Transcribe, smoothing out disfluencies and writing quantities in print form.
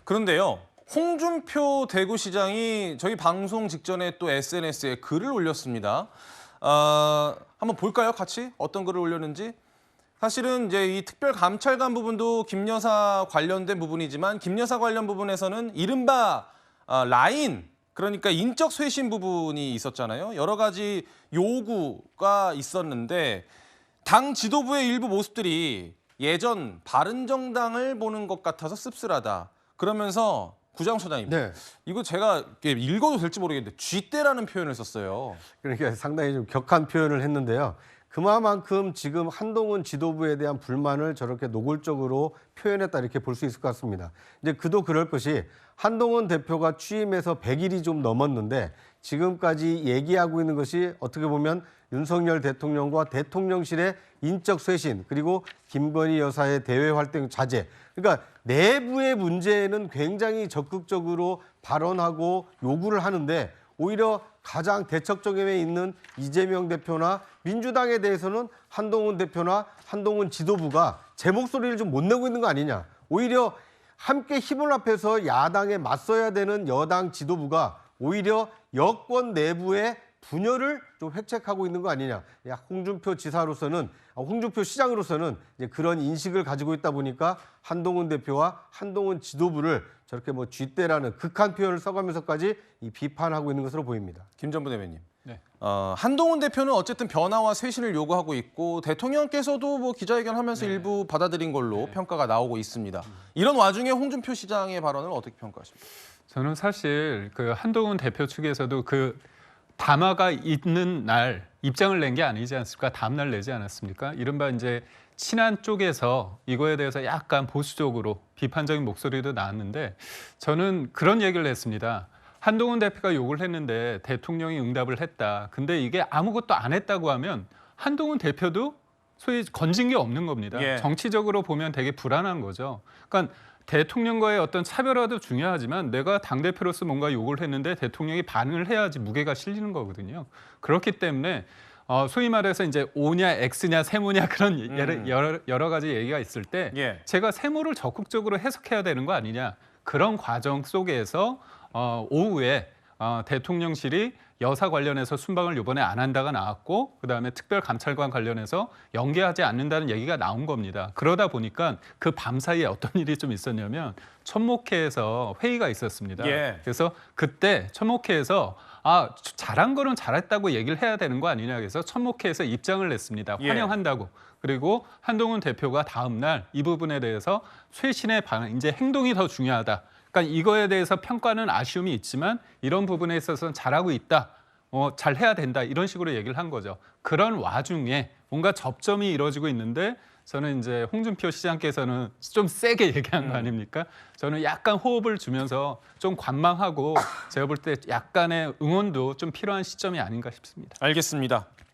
그런데요, 홍준표 대구시장이 저희 방송 직전에 또 SNS에 글을 올렸습니다. 한번 볼까요, 같이? 어떤 글을 올렸는지? 사실은 이제 이 특별감찰관 부분도 김 여사 관련된 부분이지만 김 여사 관련 부분에서는 이른바 라인, 그러니까 인적 쇄신 부분이 있었잖아요. 여러 가지 요구가 있었는데 당 지도부의 일부 모습들이 예전 바른정당을 보는 것 같아서 씁쓸하다. 그러면서 구장 소장님, 네. 이거 제가 읽어도 될지 모르겠는데 쥐떼라는 표현을 썼어요. 그러니까 상당히 좀 격한 표현을 했는데요. 그만큼 지금 한동훈 지도부에 대한 불만을 저렇게 노골적으로 표현했다 이렇게 볼 수 있을 것 같습니다. 이제 그도 그럴 것이 한동훈 대표가 취임해서 100일이 좀 넘었는데 지금까지 얘기하고 있는 것이 어떻게 보면 윤석열 대통령과 대통령실의 인적 쇄신 그리고 김건희 여사의 대외 활동 자제. 그러니까 내부의 문제에는 굉장히 적극적으로 발언하고 요구를 하는데 오히려 가장 대척점에 있는 이재명 대표나 민주당에 대해서는 한동훈 대표나 한동훈 지도부가 제 목소리를 좀 못 내고 있는 거 아니냐. 오히려 함께 힘을 합해서 야당에 맞서야 되는 여당 지도부가 오히려 여권 내부의 분열을 좀 획책하고 있는 거 아니냐. 홍준표 지사로서는, 홍준표 시장으로서는 이제 그런 인식을 가지고 있다 보니까 한동훈 대표와 한동훈 지도부를 저렇게 뭐 쥐떼라는 극한 표현을 써가면서까지 이 비판하고 있는 것으로 보입니다. 김 전 부대변인. 네. 한동훈 대표는 어쨌든 변화와 쇄신을 요구하고 있고 대통령께서도 뭐 기자회견하면서 일부 받아들인 걸로 평가가 나오고 있습니다. 이런 와중에 홍준표 시장의 발언을 어떻게 평가하십니까? 저는 사실 그 한동훈 대표 측에서도 그 담화가 있는 날 입장을 낸 게 아니지 않습니까? 다음 날 내지 않았습니까? 이른바 이제 친한 쪽에서 이거에 대해서 약간 보수적으로 비판적인 목소리도 나왔는데 저는 그런 얘기를 했습니다. 한동훈 대표가 욕을 했는데 대통령이 응답을 했다. 근데 이게 아무것도 안 했다고 하면 한동훈 대표도 소위 건진 게 없는 겁니다. 예. 정치적으로 보면 되게 불안한 거죠. 그러니까 대통령과의 어떤 차별화도 중요하지만 내가 당대표로서 뭔가 욕을 했는데 대통령이 반응을 해야지 무게가 실리는 거거든요. 그렇기 때문에 소위 말해서 이제 O냐 X냐 세모냐 그런 여러 가지 얘기가 있을 때 예. 제가 세모를 적극적으로 해석해야 되는 거 아니냐. 그런 과정 속에서 오후에 대통령실이 여사 관련해서 순방을 이번에 안 한다가 나왔고 그다음에 특별감찰관 관련해서 연계하지 않는다는 얘기가 나온 겁니다. 그러다 보니까 그 밤 사이에 어떤 일이 좀 있었냐면 천목회에서 회의가 있었습니다. 예. 그래서 그때 천목회에서 잘한 거는 잘했다고 얘기를 해야 되는 거 아니냐 그래서 천목회에서 입장을 냈습니다. 예. 환영한다고. 그리고 한동훈 대표가 다음 날 이 부분에 대해서 쇄신의 방안, 이제 행동이 더 중요하다. 그러니까 이거에 대해서 평가는 아쉬움이 있지만 이런 부분에 있어서는 잘하고 있다. 잘 해야 된다. 이런 식으로 얘기를 한 거죠. 그런 와중에 뭔가 접점이 이루어지고 있는데 저는 이제 홍준표 시장께서는 좀 세게 얘기한 거 아닙니까? 저는 약간 호흡을 주면서 좀 관망하고 제가 볼 때 약간의 응원도 좀 필요한 시점이 아닌가 싶습니다. 알겠습니다.